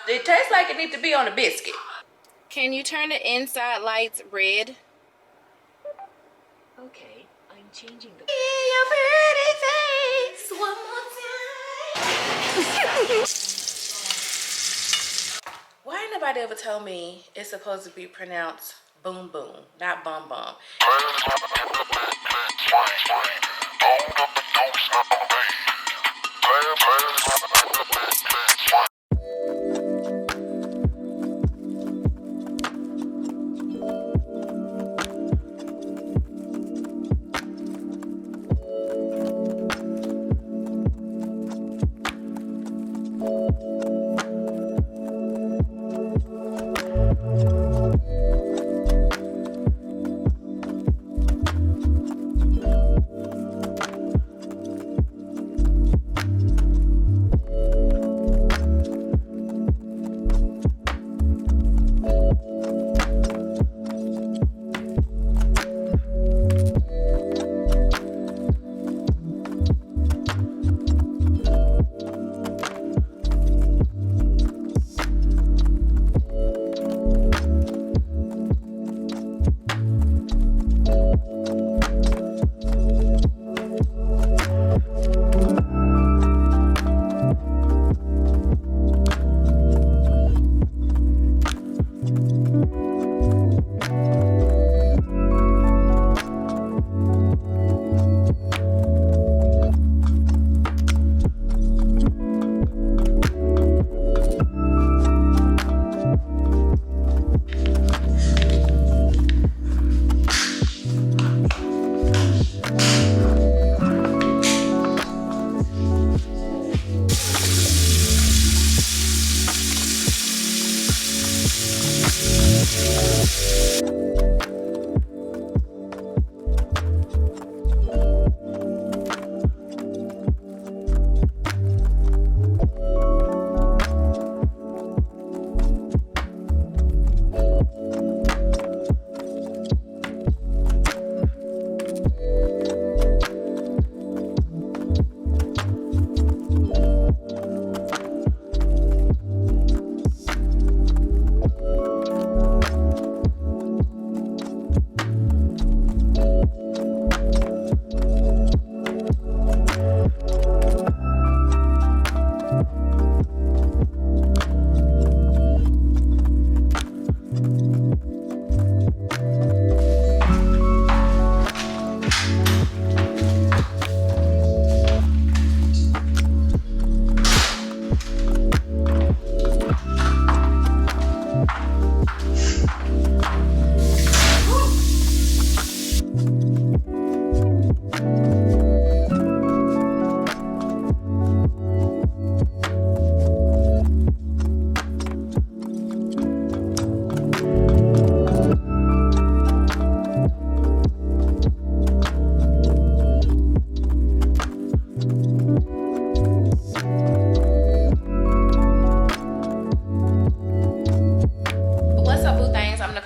It tastes like it needs to be on a biscuit. Can you turn the inside lights red? Okay, I'm changing the... See your pretty face one more time. Why ain't nobody ever told me it's supposed to be pronounced boom boom, not bum bum?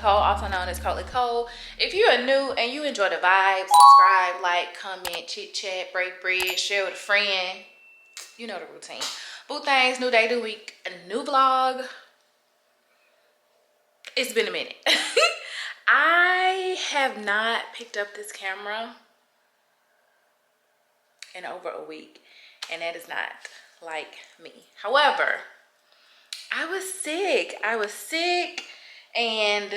Also known as Kollie Kole. If you are new and you enjoy the vibe, subscribe, like, comment, chit chat, break bread, share with a friend. You know the routine. Boo things, new day, new week, a new vlog. It's been a minute. I have not picked up this camera in over a week, and that is not like me. However, I was sick and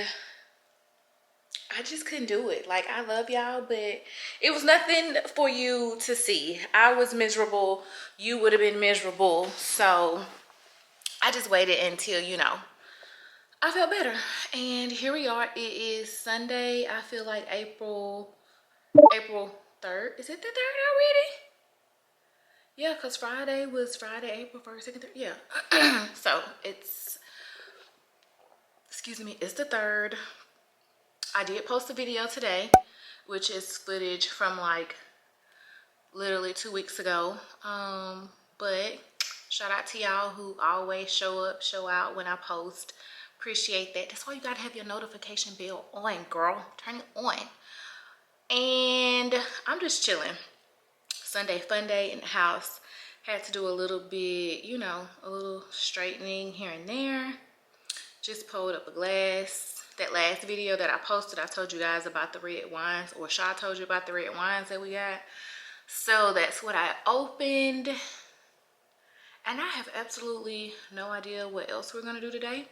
I just couldn't do it. Like, I love y'all, but it was nothing for you to see. I was miserable. You would have been miserable. So I just waited until, you know, I felt better. And here we are. It is Sunday. I feel like April 3rd. Is it the 3rd already? Yeah, because Friday was Friday, April 1st, 2nd, 3rd. Yeah. So it's, excuse me, it's the 3rd. I did post a video today, which is footage from like literally 2 weeks ago. But shout out to y'all who always show up, show out when I post. Appreciate that. That's why you gotta have your notification bell on, girl. Turn it on. And I'm just chilling. Sunday fun day in the house. Had to do a little bit, you know, a little straightening here and there. Just pulled up a glass. That last video that I posted, I told you guys about the red wines, or Shaw told you about the red wines that we got. So that's what I opened. And I have absolutely no idea what else we're gonna do today,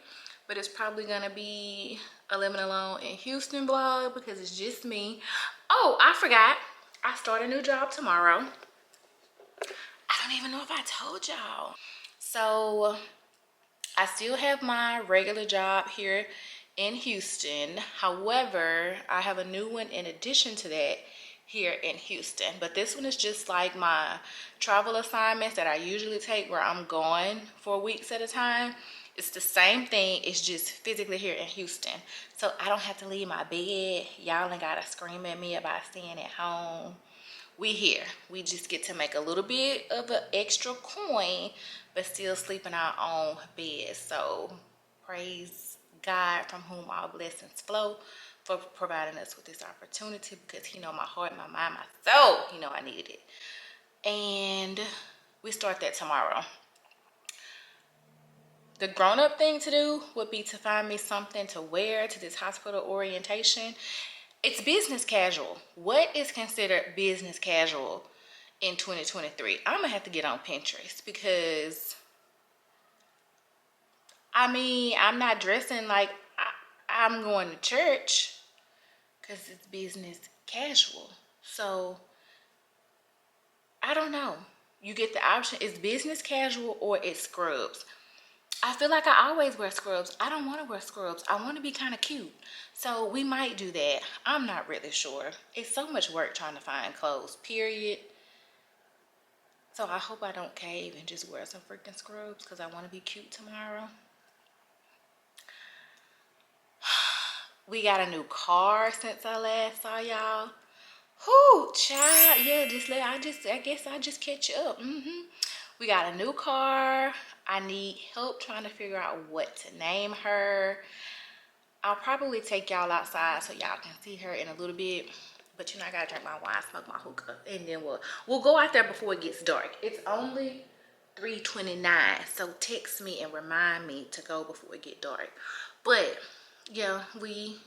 but it's probably gonna be a living alone in Houston vlog because it's just me. Oh, I forgot. I start a new job tomorrow. I don't even know if I told y'all. So I still have my regular job here in Houston. However, I have a new one in addition to that here in Houston. But this one is just like my travel assignments that I usually take where I'm gone for weeks at a time. It's the same thing, it's just physically here in Houston. So I don't have to leave my bed. Y'all ain't gotta scream at me about staying at home. We here. We just get to make a little bit of an extra coin, but still sleep in our own bed. So praise God, from whom all blessings flow, for providing us with this opportunity, because he know my heart, my mind, my soul. He know I needed it. And we start that tomorrow. The grown-up thing to do would be to find me something to wear to this hospital orientation. It's business casual. What is considered business casual in 2023? I'm gonna have to get on Pinterest, because I mean, I'm not dressing like I'm going to church, because it's business casual. So I don't know. You get the option. It's business casual or it's scrubs. I feel like I always wear scrubs. I don't want to wear scrubs. I want to be kind of cute. So we might do that. I'm not really sure. It's so much work trying to find clothes, period. So I hope I don't cave and just wear some freaking scrubs, because I want to be cute tomorrow. We got a new car since I last saw y'all. Whoo, child. Yeah, I guess I just catch up. We got a new car. I need help trying to figure out what to name her. I'll probably take y'all outside so y'all can see her in a little bit. But you know, I gotta drink my wine, smoke my hookah, and then we'll go out there before it gets dark. It's only 3:29, so text me and remind me to go before it get dark. But yeah, we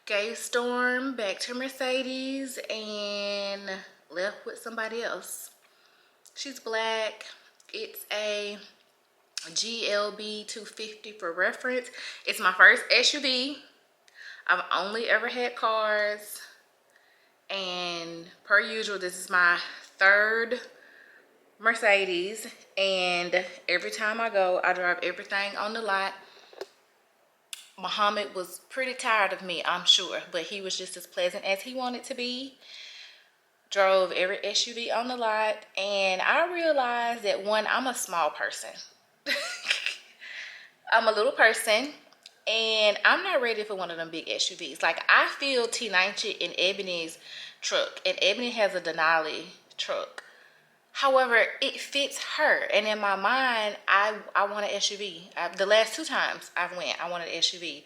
gave Storm back to Mercedes and left with somebody else. She's black. It's a GLB 250 for reference. It's my first SUV. I've only ever had cars, and per usual, this is my third Mercedes, and every time I go, I drive everything on the lot. Muhammad was pretty tired of me, I'm sure, but he was just as pleasant as he wanted to be. Drove every SUV on the lot, and I realized that, one, I'm a small person. I'm a little person, and I'm not ready for one of them big SUVs. Like, I feel T90 in Ebony's truck, and Ebony has a Denali truck. However, it fits her, and in my mind, I want an SUV. The last two times I went, I wanted an SUV,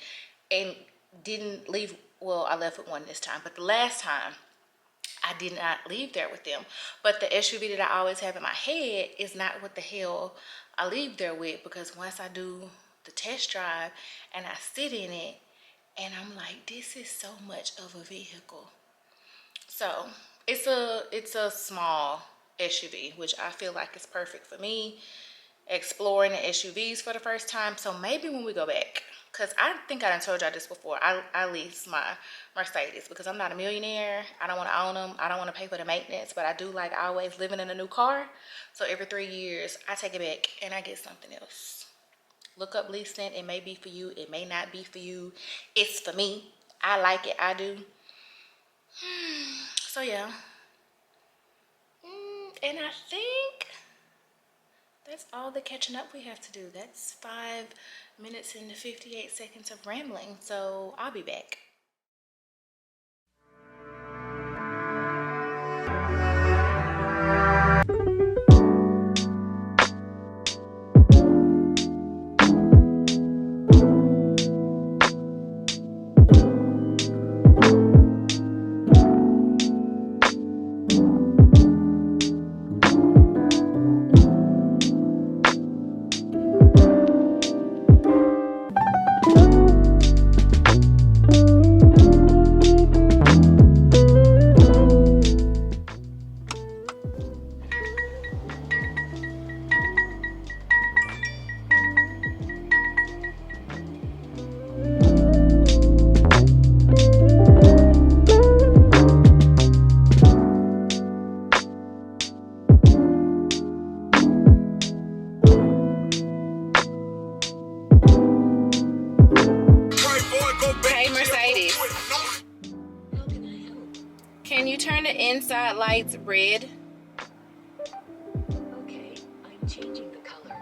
and didn't leave. Well, I left with one this time, but the last time I did not leave there with them. But the SUV that I always have in my head is not what the hell I leave there with, because once I do the test drive and I sit in it, and I'm like, this is so much of a vehicle. So it's a small SUV, which I feel like is perfect for me, exploring the SUVs for the first time. So maybe when we go back, because I think I done told y'all this before, I lease my Mercedes because I'm not a millionaire. I don't want to own them. I don't want to pay for the maintenance, but I do like always living in a new car. So every 3 years, I take it back and I get something else. Look up leasing. It may be for you. It may not be for you. It's for me. I like it. I do. So yeah. And I think that's all the catching up we have to do. That's 5 minutes and 58 seconds of rambling. So I'll be back. you turn the inside lights red? Okay, I'm changing the color.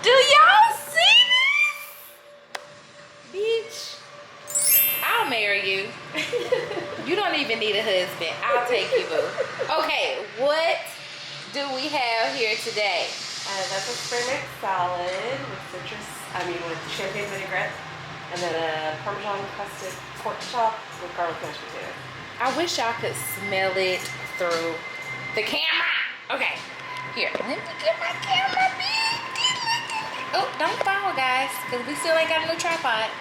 Do y'all see this? Bitch, I'll marry you. You don't even need a husband. I'll take you, boo. Okay, what do we have here today? That's a spring mix salad with champagne vinaigrette, and then a Parmesan crusted pork chop with garlic mashed potatoes. I wish y'all could smell it through the camera. Okay, here, let me get my camera, bitch. Oh, don't fall, guys, because we still ain't got a new tripod.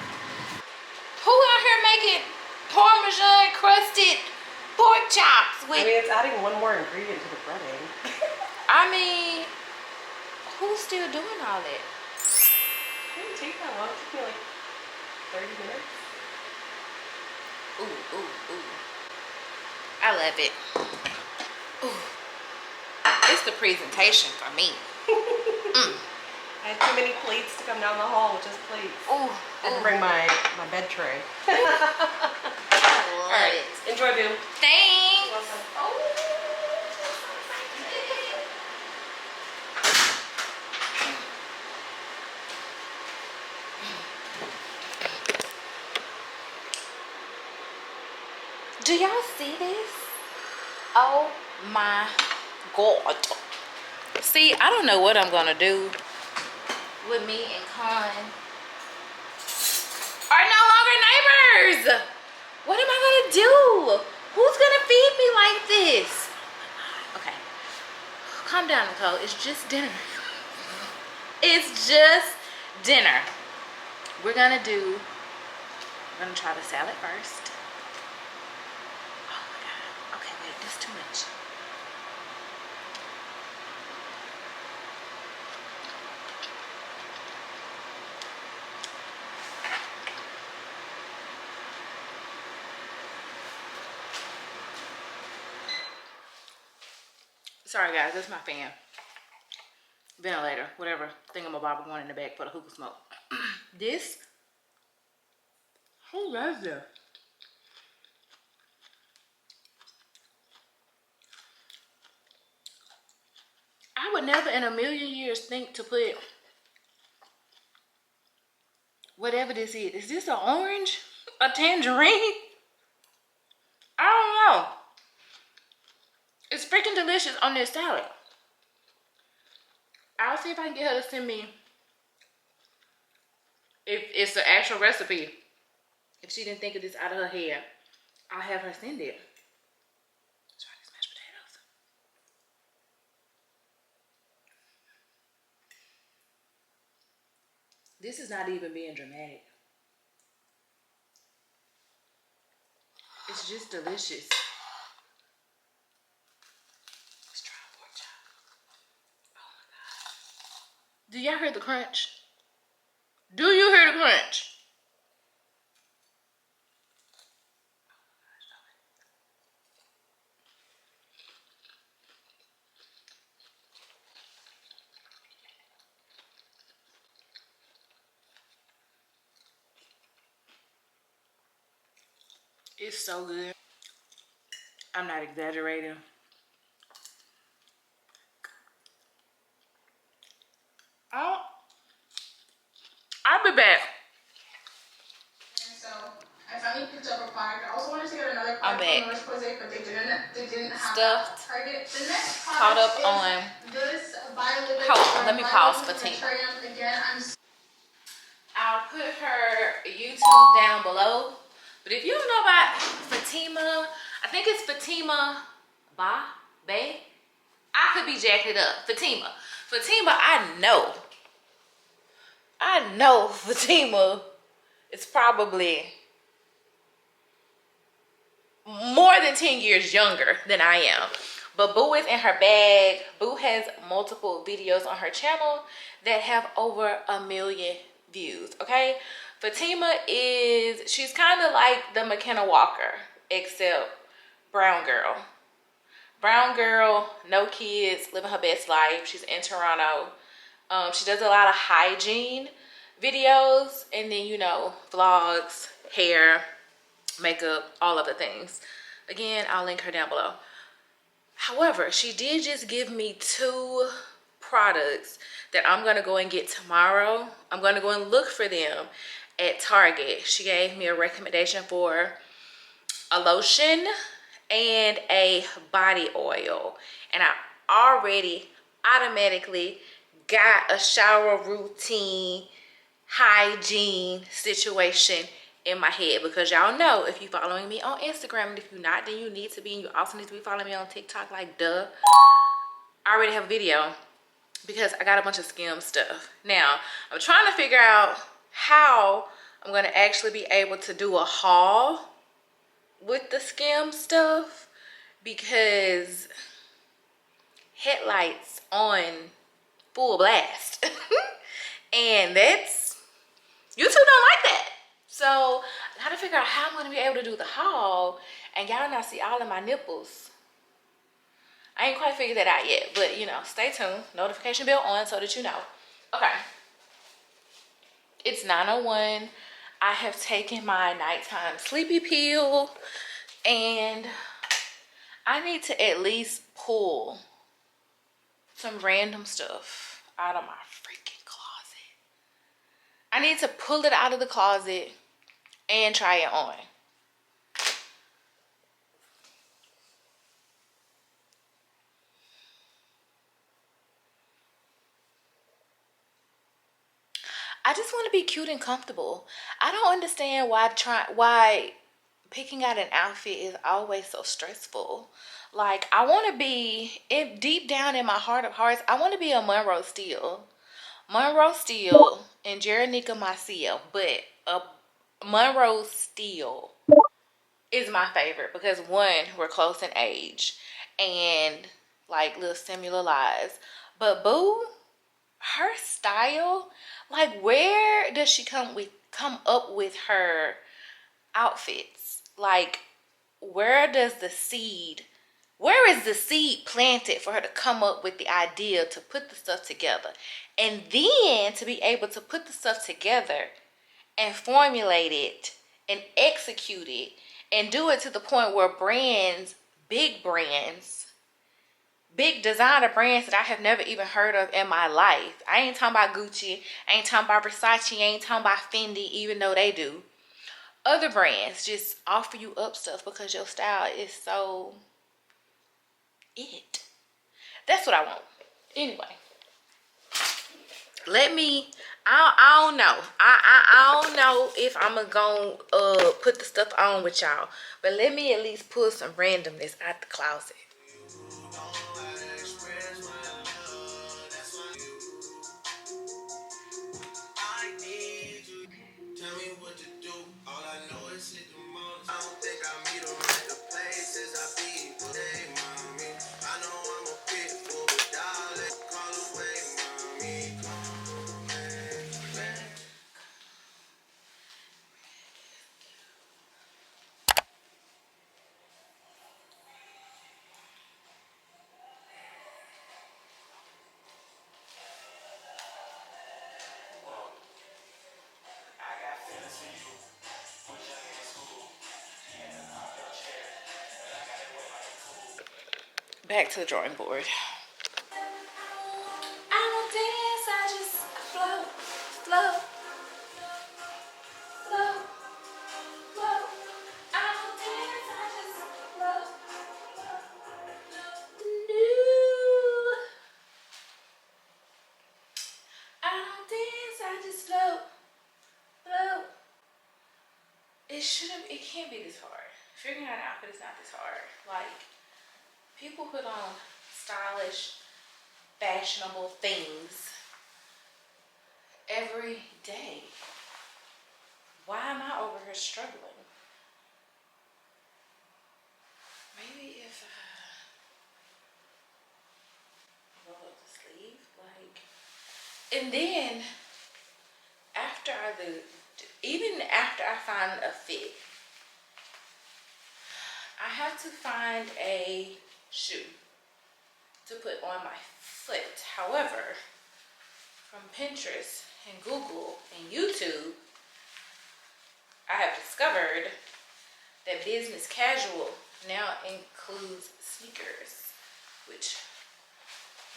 Who out here making Parmesan crusted pork chops with... It's adding one more ingredient to the breading. I mean, who's still doing all that? It didn't take that long. It took me like 30 minutes. Ooh, ooh, ooh. I love it. Ooh. It's the presentation for me. I had too many plates to come down the hall with just plates. Ooh. I had to bring my bed tray. I love Alright, it. enjoy, boo. Thanks. Welcome. Oh. Do y'all see this? Oh my God. See, I don't know what I'm gonna do with me and Con are no longer neighbors. What am I gonna do? Who's gonna feed me like this? Okay, calm down, Nicole. It's just dinner. It's just dinner. We're gonna try the salad first. Oh my God. Okay, wait, that's too much. Sorry guys, that's my fan. Ventilator, whatever thingamabob one in the back for the hookah smoke. This? Who loves this? I would never in a million years think to put whatever this is. Is this an orange? A tangerine? I don't know. It's freaking delicious on this salad. I'll see if I can get her to send me if it's the actual recipe. If she didn't think of this out of her head, I'll have her send it. Let's try these mashed potatoes. This is not even being dramatic. It's just delicious. Let's try a pork chop. Oh my God. Do y'all hear the crunch? Do you hear the crunch? It's so good. I'm not exaggerating. I'll be back. So I finally picked up a product. I also wanted to get another I'm product back. from Roche but they didn't have Stuffed. that Target. The next Caught up product on. is this Bioliving. Hold on, let me pause for Tina. Again, I'll put her YouTube down below. But if you don't know about Fatima, I think it's Fatima Bae. I could be jacking it up. Fatima, I know I know Fatima is probably more than 10 years younger than I am. But Boo is in her bag. Boo has multiple videos on her channel that have over 1 million views, okay? Fatima she's kind of like the McKenna Walker, except brown girl. Brown girl, no kids, living her best life. She's in Toronto. She does a lot of hygiene videos and then, you know, vlogs, hair, makeup, all of the things. Again, I'll link her down below. However, she did just give me 2 products that I'm gonna go and get tomorrow. I'm gonna go and look for them at Target. She gave me a recommendation for a lotion and a body oil, and I already automatically got a shower routine hygiene situation in my head, because y'all know, if you following me on Instagram, and if you're not, then you need to be, and you also need to be following me on TikTok, like duh. I already have a video because I got a bunch of Skims stuff. Now I'm trying to figure out how I'm gonna actually be able to do a haul with the Skims stuff, because headlights on full blast and that's, YouTube don't like that. So I gotta figure out how I'm gonna be able to do the haul and y'all not see all of my nipples. I ain't quite figured that out yet, but you know, stay tuned. Notification bell on so that you know. Okay, it's 9:01. I have taken my nighttime sleepy pill and I need to at least pull some random stuff out of my freaking closet. I need to pull it out of the closet and try it on. I just want to be cute and comfortable. I don't understand why picking out an outfit is always so stressful. Like, I want to be, deep down in my heart of hearts, I want to be a Monroe Steele. Monroe Steele and Jeronica Maciel, but a Monroe Steele is my favorite because one, we're close in age and like little similar lives. But Boo, her style, like where does she come up with her outfits? Like where is the seed planted for her to come up with the idea to put the stuff together, and then to be able to put the stuff together and formulate it and execute it and do it to the point where big designer brands that I have never even heard of in my life. I ain't talking about Gucci, I ain't talking about Versace, I ain't talking about Fendi, even though they do. Other brands just offer you up stuff because your style is so it. That's what I want. Anyway, I don't know. I don't know if I'm gonna put the stuff on with y'all, but let me at least pull some randomness out the closet. Back to the drawing board. I don't dance, I just flow, flow, flow, flow. I don't dance, I just flow, no. I don't dance, I just flow, flow. It can't be this hard. Figuring out an outfit is not this hard. Like, people put on stylish, fashionable things every day. Why am I over here struggling? Maybe if I roll up the sleeve, like, and then after even after I find a fit, I have to find a shoe to put on my foot. However, from Pinterest and Google and YouTube, I have discovered that business casual now includes sneakers, which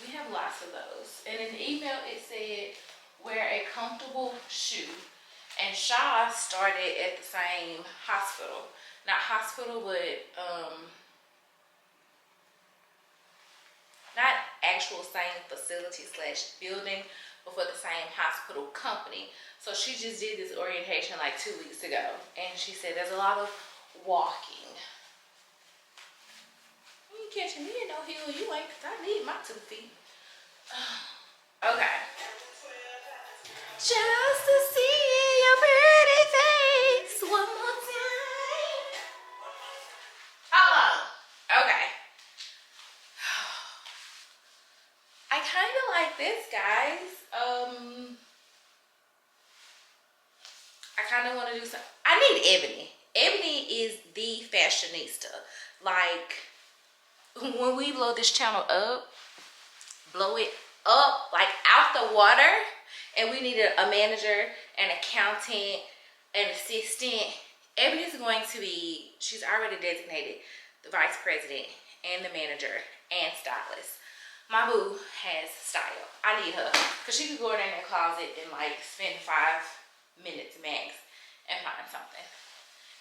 we have lots of those. And in the email it said, wear a comfortable shoe. And Shaw started at the same hospital. Not hospital, but not actual same facility / building, but for the same hospital company. So she just did this orientation like 2 weeks ago, and she said there's a lot of walking. You ain't catching me in no hill, you ain't, 'cause I need my 2 feet. Okay. Just to see your pretty face one more time. Oh, okay. I kind of like this, guys. I kind of want to do something. I need Ebony. Ebony is the fashionista. Like, when we blow this channel up, blow it up, like out the water, and we need a manager, an accountant, an assistant, Ebony's going to be, she's already designated the vice president and the manager and stylist. My boo has style. I need her, because she could go in that closet and like spend 5 minutes max and find something.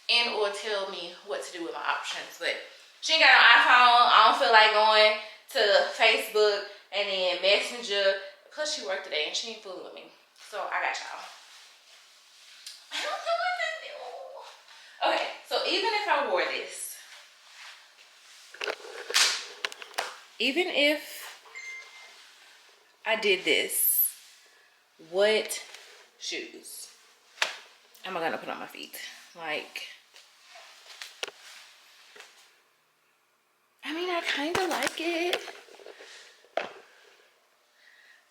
And or tell me what to do with my options. But she ain't got no iPhone. I don't feel like going to Facebook and then Messenger. Plus she worked today and she ain't fooling with me. So I got y'all. I don't know what to do. Okay, so even if I wore this, even if I did this, what shoes am I gonna put on my feet? Like, I mean, I kind of like it.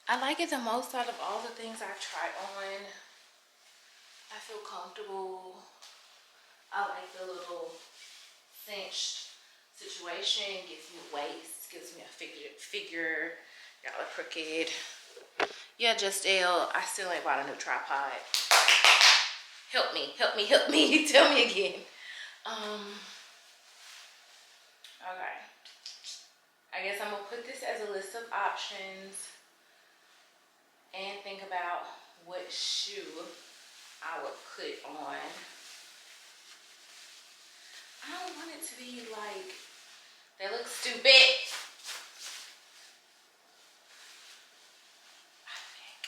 I like it the most out of all the things I've tried on. I feel comfortable. I like the little cinched situation. Gives me waist, gives me a figure. Y'all are crooked. Yeah, just I still ain't bought a new tripod. Help me, help me, help me. Tell me again. Okay. I guess I'm gonna put this as a list of options and think about what shoe I would put on. I don't want it to be like, they look stupid. I think.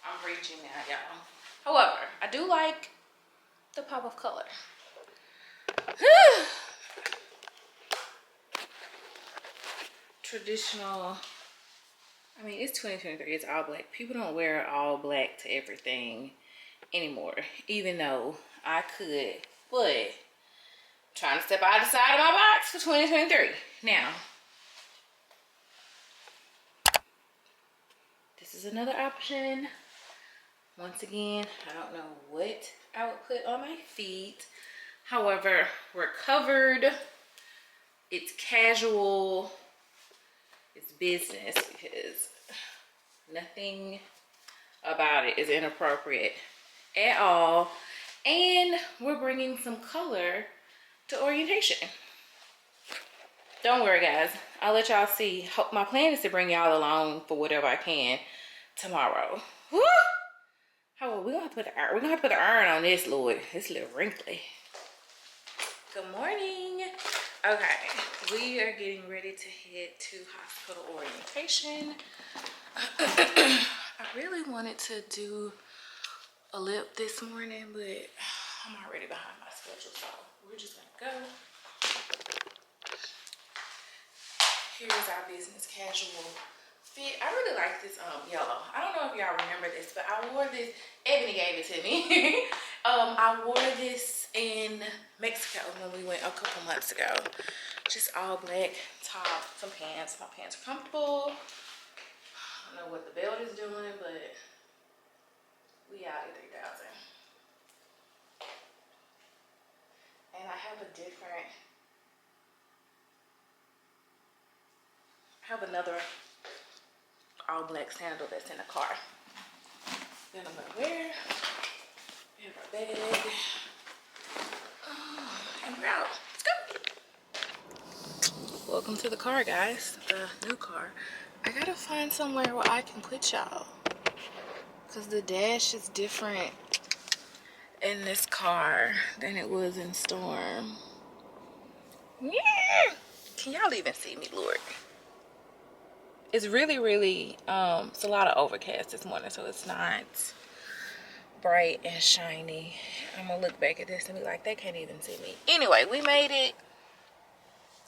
I'm reaching now, y'all. However, I do like the pop of color. Traditional. I mean, it's 2023. It's all black. People don't wear all black to everything anymore. Even though I could, but I'm trying to step out of the side of my box for 2023. Now, this is another option. Once again, I don't know what I would put on my feet. However, we're covered. It's casual. It's business, because nothing about it is inappropriate at all. And we're bringing some color to orientation. Don't worry, guys. I'll let y'all see. My plan is to bring y'all along for whatever I can tomorrow. Woo! How we're gonna put the iron on this, Lord. It's a little wrinkly. Good morning. Okay, we are getting ready to head to hospital orientation. I really wanted to do a lip this morning, but I'm already behind my schedule, so we're just gonna go. Here's our business casual fit. I really like this yellow. I don't know if y'all remember this, but I wore this. Ebony gave it to me. I wore this in Mexico when we went a couple months ago. Just all black top, some pants. My pants are comfortable. I don't know what the belt is doing, but we out at 3,000. And I have another all black sandal that's in the car. Then I'm gonna wear. We have our bag. And we're out. Let's go. Welcome to the car, guys. The new car. I gotta find somewhere where I can put y'all. Because the dash is different in this car than it was in Storm. Yeah. Can y'all even see me, Lord? It's really, it's a lot of overcast this morning, so it's not bright and shiny. I'm gonna look back at this and be like, they can't even see me. Anyway, we made it.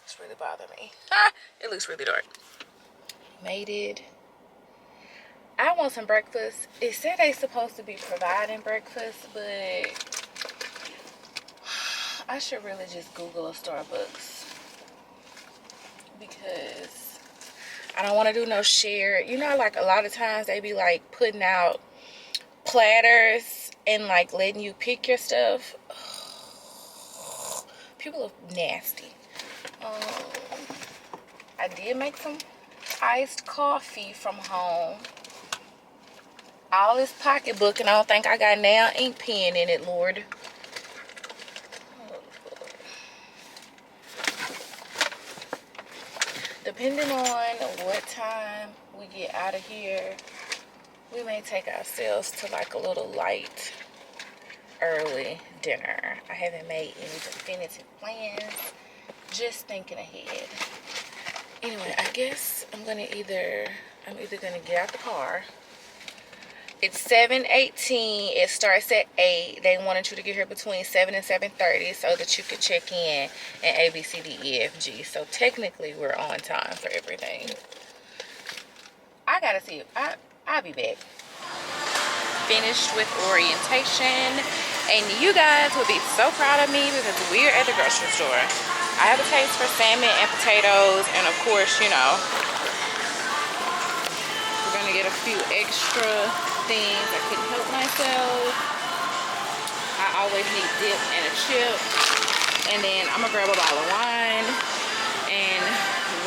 It's really bothering me. It looks really dark. Made it. I want some breakfast. It said they supposed to be providing breakfast, but I should really just Google a Starbucks because I don't want to do no share. You know, like a lot of times they be like putting out platters and like letting you pick your stuff. People are nasty. I did make some iced coffee from home. All this pocketbook, and I don't think I got nail ink pen in it, Lord. Depending on what time we get out of here, we may take ourselves to like a little light early dinner. I haven't made any definitive plans, just thinking ahead. Anyway, I guess I'm either gonna get out the car. It's 7:18. It starts at 8. They wanted you to get here between 7 and 7:30 so that you could check in and A, B, C, D, E, F, G. So technically, we're on time for everything. I gotta see it. I'll be back. Finished with orientation, and you guys would be so proud of me because we're at the grocery store. I have a taste for salmon and potatoes, and of course, you know, we're gonna get a few extra things. I couldn't help myself. I always need dip and a chip, and then I'm gonna grab a bottle of wine, and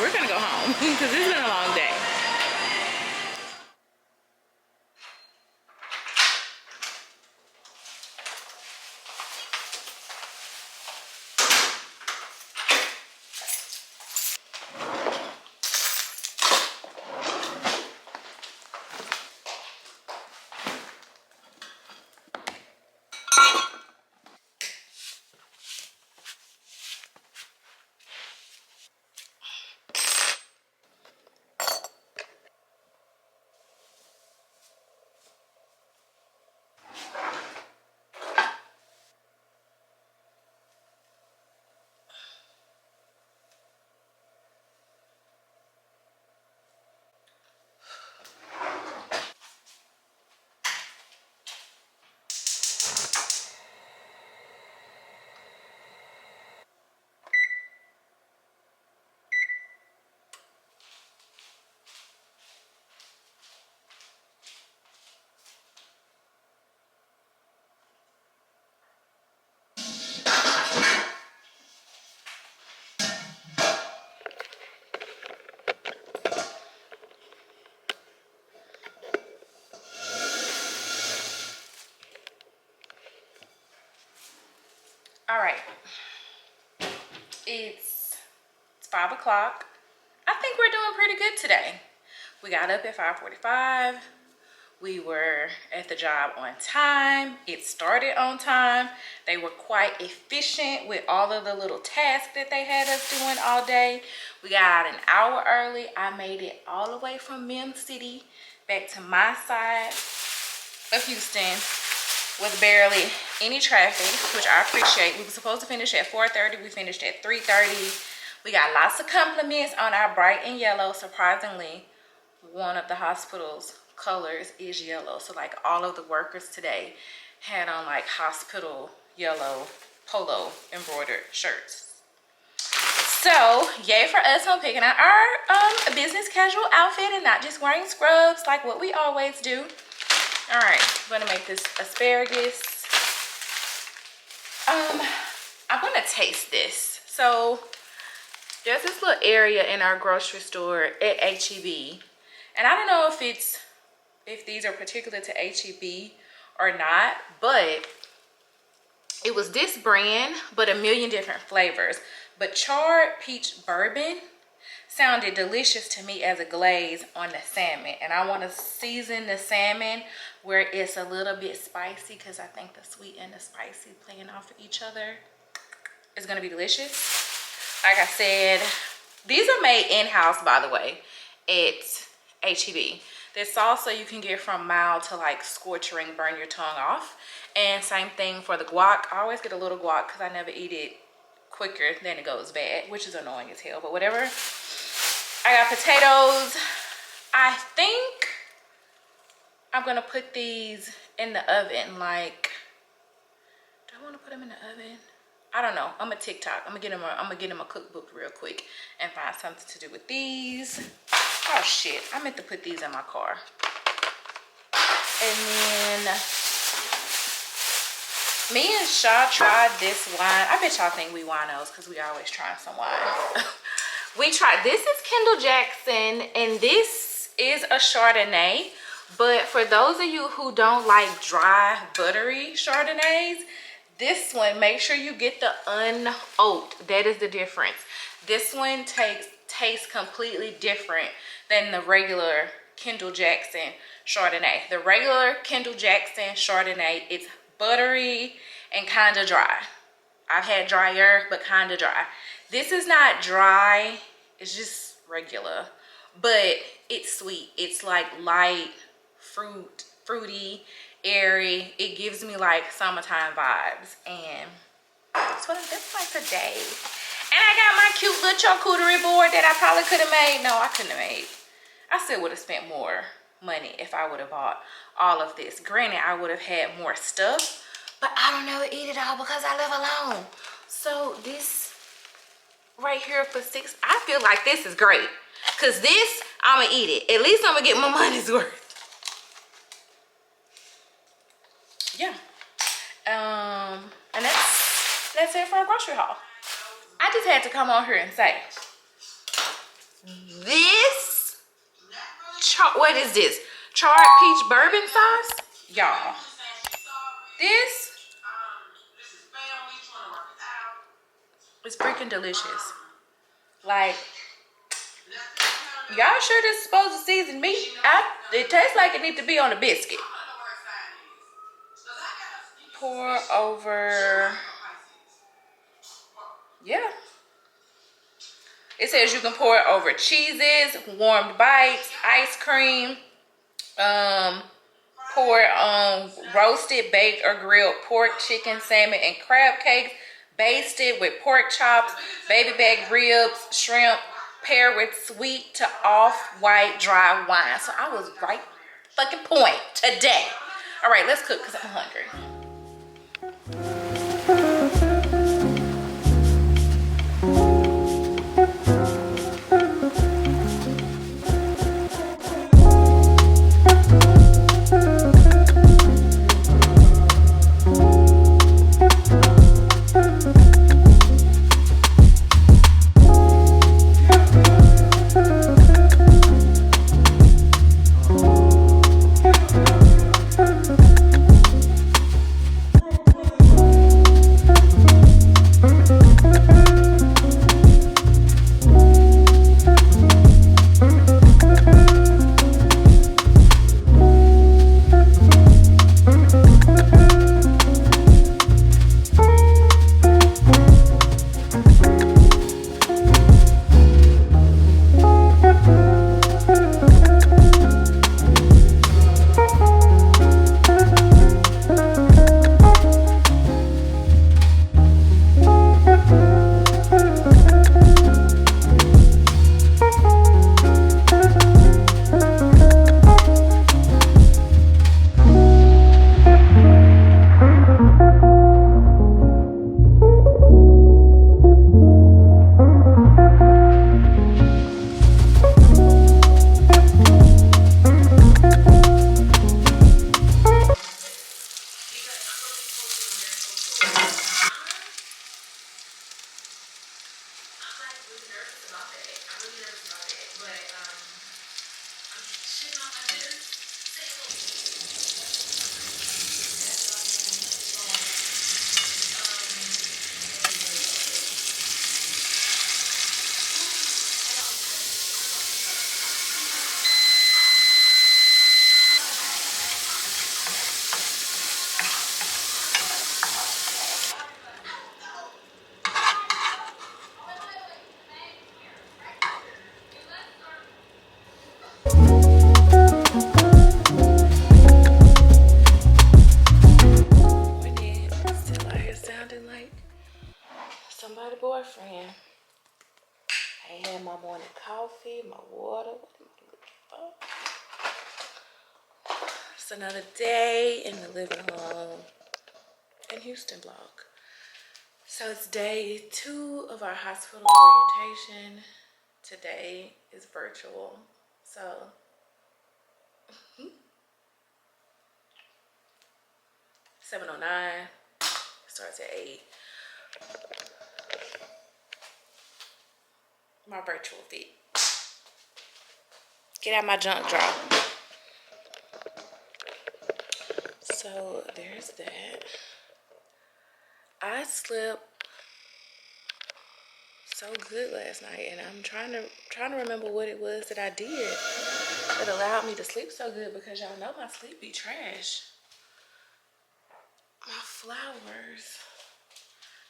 we're gonna go home because it's been a long day. All right, it's 5 o'clock. I think we're doing pretty good today. We got up at 5:45. We were at the job on time. It started on time. They were quite efficient with all of the little tasks that they had us doing all day. We got out an hour early. I made it all the way from Mem City back to my side of Houston with barely any traffic, which I appreciate. We were supposed to finish at 4:30. We finished at 3:30. We got lots of compliments on our bright and yellow. Surprisingly, one of the hospital's colors is yellow. So like all of the workers today had on like hospital yellow polo embroidered shirts. So yay for us on picking out our business casual outfit and not just wearing scrubs like what we always do. All right, I'm gonna make this asparagus. I'm gonna taste this. So there's this little area in our grocery store at HEB, and I don't know if these are particular to HEB or not, but it was this brand, but a million different flavors. But charred peach bourbon sounded delicious to me as a glaze on the salmon, and I want to season the salmon where it's a little bit spicy, because I think the sweet and the spicy playing off of each other is gonna be delicious. Like I said, these are made in-house, by the way, at HEB. This salsa you can get from mild to like scorching, burn your tongue off. And same thing for the guac. I always get a little guac because I never eat it quicker than it goes bad, which is annoying as hell, but whatever. I got potatoes. I think I'm gonna put these in the oven. Like, do I want to put them in the oven? I don't know. I'm a TikTok. I'm gonna get them a cookbook real quick and find something to do with these. Oh shit! I meant to put these in my car. And then me and Shaw tried this wine. I bet y'all think we winos because we always trying some wine. We tried, this is Kendall Jackson, and this is a Chardonnay. But for those of you who don't like dry, buttery Chardonnays, this one, make sure you get the unoaked. That is the difference. This one tastes completely different than the regular Kendall Jackson Chardonnay. The regular Kendall Jackson Chardonnay, it's buttery and kind of dry. I've had drier, but kind of dry. This is not dry, it's just regular, but it's sweet. It's like light, fruity, airy. It gives me like summertime vibes, and that's what I'm doing for today. And I got my cute little charcuterie board that I probably could have made. No, I couldn't have made. I still would have spent more money if I would have bought all of this. Granted, I would have had more stuff, but I don't never eat it all because I live alone. So this right here for $6, I feel like this is great, because this, I'm gonna eat it. At least I'm gonna get my money's worth. Yeah. And that's it for our grocery haul. I just had to come on here and say, this, what is this? Charred peach bourbon sauce? Y'all, this is freaking delicious. Like, y'all sure this is supposed to season meat? It tastes like it needs to be on a biscuit. Pour over, yeah. It says you can pour it over cheeses, warmed bites, ice cream. Pour it on roasted, baked, or grilled pork, chicken, salmon, and crab cakes. Basted with pork chops, baby back ribs, shrimp, paired with sweet to off-white dry wine. So I was right fucking point today. All right, let's cook because I'm hungry. boyfriend. I had my morning coffee, my water. What am I looking for? It's another day in the living home in Houston vlog. So it's day 2 of our hospital orientation. Today is virtual. So 7:09, starts at 8. My virtual fit. Get out my junk drawer. So there's that. I slept so good last night, and I'm trying to remember what it was that I did that allowed me to sleep so good, because y'all know my sleep be trash. My flowers.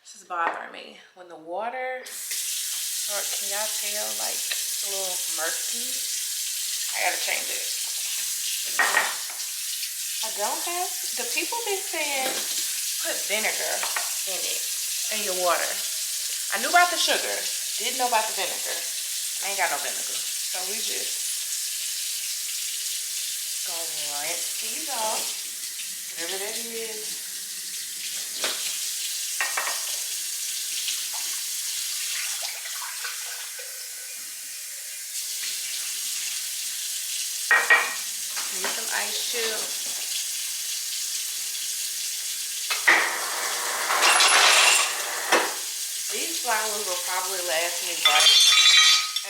This is bothering me. When the water starts, can y'all tell, like, it's a little murky? I gotta change it. I don't have, the people been saying put vinegar in it, in your water. I knew about the sugar, didn't know about the vinegar. I ain't got no vinegar. So we just gonna rinse these off, whatever that is. Need some ice chips. These flowers will probably last me right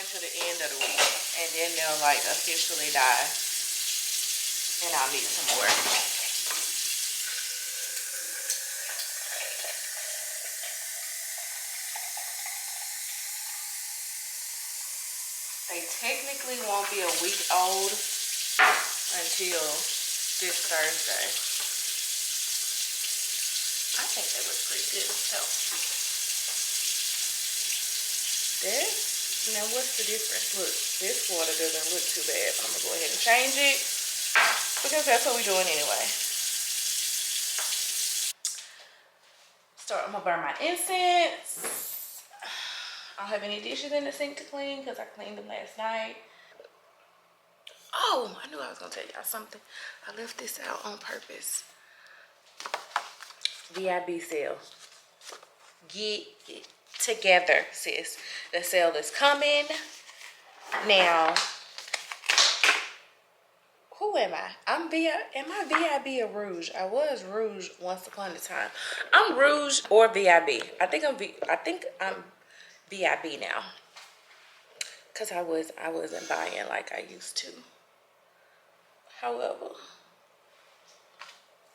until the end of the week, and then they'll like officially die, and I'll need some more. They technically won't be a week old until this Thursday. I think they look pretty good. So this, now what's the difference? Look, this water doesn't look too bad, but I'm gonna go ahead and change it because that's what we're doing anyway. I'm gonna burn my incense. I don't have any dishes in the sink to clean because I cleaned them last night. Oh, I knew I was gonna tell y'all something. I left this out on purpose. VIB sale. Get it together, sis. The sale is coming. Now, who am I? Am I VIB or Rouge? I was Rouge once upon a time. I'm Rouge or VIB. I think I'm VIB now. Cause I wasn't buying like I used to. However,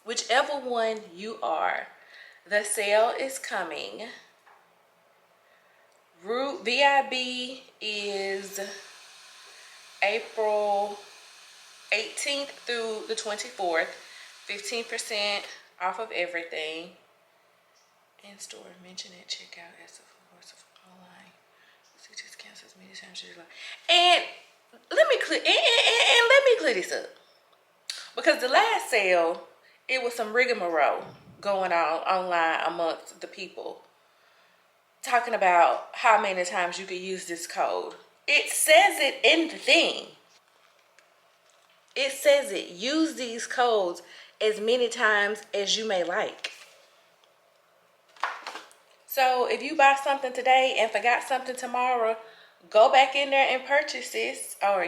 whichever one you are, the sale is coming. VIB is April 18th through the 24th. 15% off of everything. In store, mention at checkout as of online. So just cancels many times. And let me clear this up. Because the last sale, it was some rigmarole going on online amongst the people, talking about how many times you could use this code. It says it in the thing. It says it. Use these codes as many times as you may like. So if you buy something today and forgot something tomorrow, go back in there and purchase this, or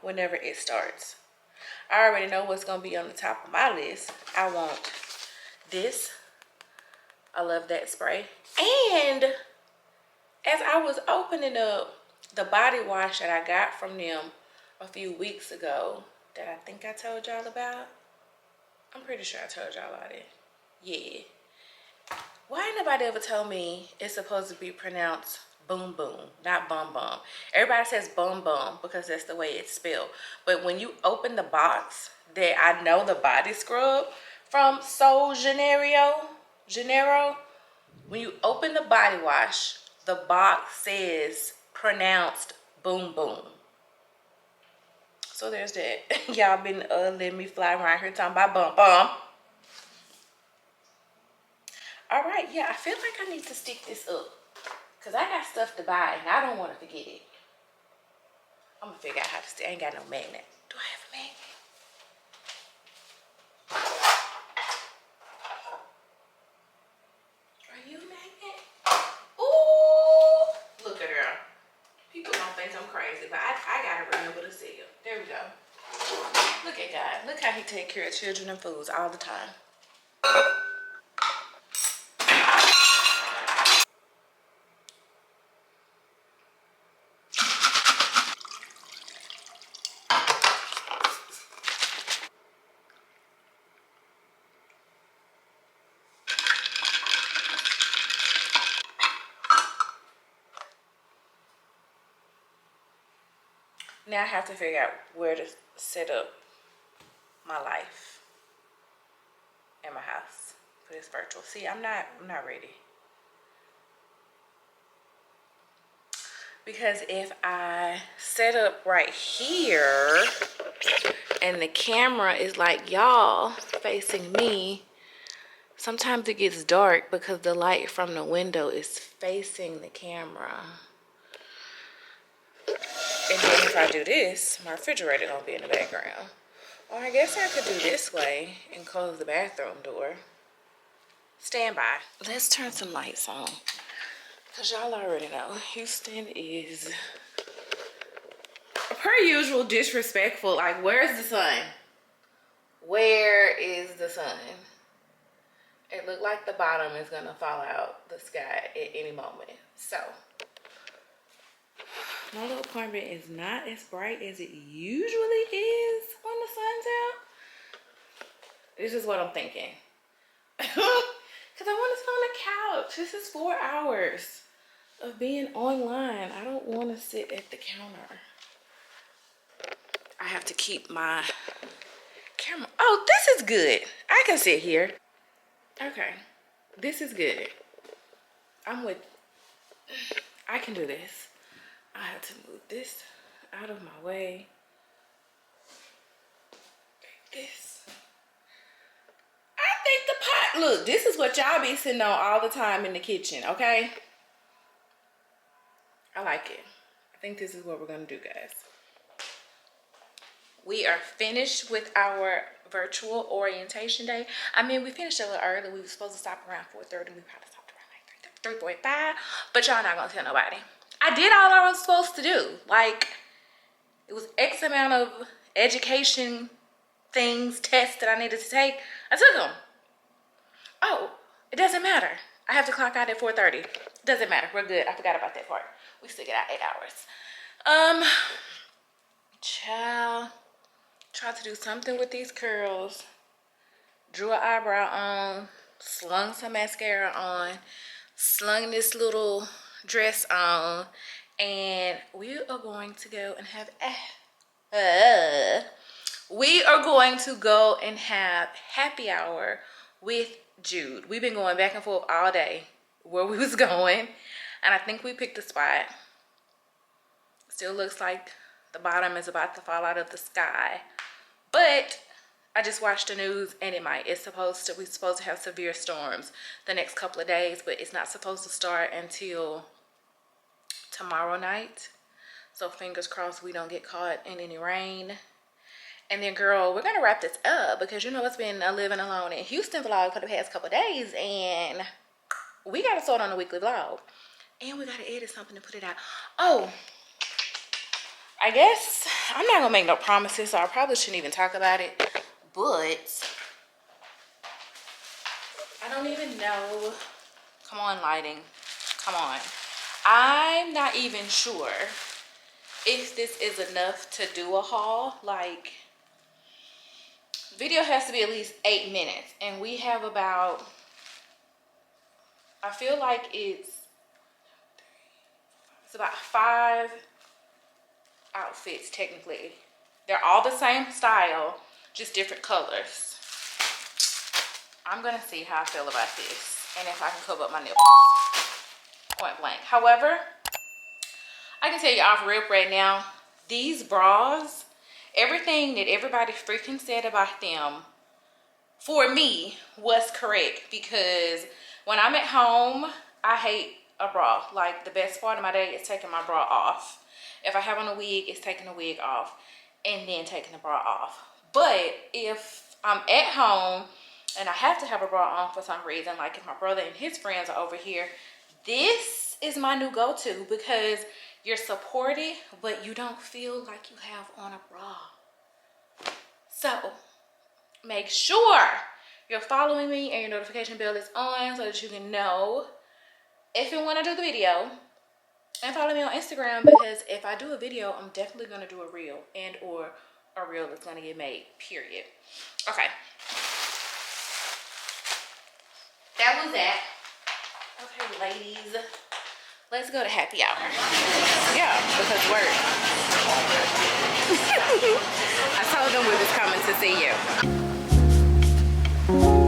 whenever it starts. I already know what's going to be on the top of my list. I want this. I love that spray. And as I was opening up the body wash that I got from them a few weeks ago, that I think I told y'all about. I'm pretty sure I told y'all about it. Yeah. Why ain't nobody ever told me it's supposed to be pronounced boom boom, not bum bum? Everybody says bum bum because that's the way it's spelled. But when you open the box, that I know the body scrub from Sol Janeiro, when you open the body wash, the box says pronounced boom boom. So there's that. Y'all been letting me fly around here talking about bum bum. All right, yeah, I feel like I need to stick this up Cause I got stuff to buy and I don't want to forget it. I'm gonna figure out how to stay. I ain't got no magnet. Do I have a magnet? Are you a magnet? Ooh! Look at her. People don't think I'm crazy, but I gotta remember to see her. There we go. Look at God. Look how he take care of children and fools all the time. Now I have to figure out where to set up my life and my house for this virtual. See, I'm not ready. Because if I set up right here and the camera is like y'all facing me, sometimes it gets dark because the light from the window is facing the camera. And then if I do this, my refrigerator gonna be in the background. Or I guess I could do this way and close the bathroom door. Stand by. Let's turn some lights on. Cause y'all already know, Houston is, per usual, disrespectful. Like, where's the sun? Where is the sun? It looked like the bottom is gonna fall out the sky at any moment. So, my little apartment is not as bright as it usually is when the sun's out. This is what I'm thinking. Because I want to sit on the couch. This is 4 hours of being online. I don't want to sit at the counter. I have to keep my camera. Oh, this is good. I can sit here. Okay. This is good. I can do this. I have to move this out of my way. This. I think the pot, look, this is what y'all be sitting on all the time in the kitchen, okay? I like it. I think this is what we're gonna do, guys. We are finished with our virtual orientation day. I mean, we finished a little early. We were supposed to stop around 4:30. We probably stopped around like 3:45, but y'all not gonna tell nobody. I did all I was supposed to do. Like, it was X amount of education things, tests that I needed to take. I took them. Oh, it doesn't matter. I have to clock out at 4:30. It doesn't matter. We're good. I forgot about that part. We still get out 8 hours. Child, tried to do something with these curls. Drew an eyebrow on. Slung some mascara on. Slung this little dress on. And we are going to go and have happy hour with Jude. We've been going back and forth all day where we was going, and I think we picked a spot. Still looks like the bottom is about to fall out of the sky, but I just watched the news and we're supposed to have severe storms the next couple of days, but it's not supposed to start until tomorrow night. So fingers crossed we don't get caught in any rain. And then, girl, we're gonna wrap this up because you know it's been a living alone in Houston vlog for the past couple of days, and we gotta start on a weekly vlog, and we gotta edit something to put it out. Oh, I guess I'm not gonna make no promises, so I probably shouldn't even talk about it, but I don't even know. Come on, lighting. Come on. I'm not even sure if this is enough to do a haul. Like, video has to be at least 8 minutes, and we have about, I feel like it's about 5 outfits technically. They're all the same style, just different colors. I'm gonna see how I feel about this and if I can cover up my nipples, point blank. However, I can tell you off rip right now, these bras, everything that everybody freaking said about them, for me, was correct. Because when I'm at home, I hate a bra. Like, the best part of my day is taking my bra off. If I have on a wig, it's taking the wig off and then taking the bra off. But if I'm at home and I have to have a bra on for some reason, like if my brother and his friends are over here, this is my new go-to because you're supported, but you don't feel like you have on a bra. So make sure you're following me and your notification bell is on so that you can know if you want to do the video. And follow me on Instagram, because if I do a video, I'm definitely going to do a reel, and or a reel that's going to get made, period. Okay. That was that. Okay, ladies. Let's go to happy hour. Yeah, because work. I told them we was coming to see you.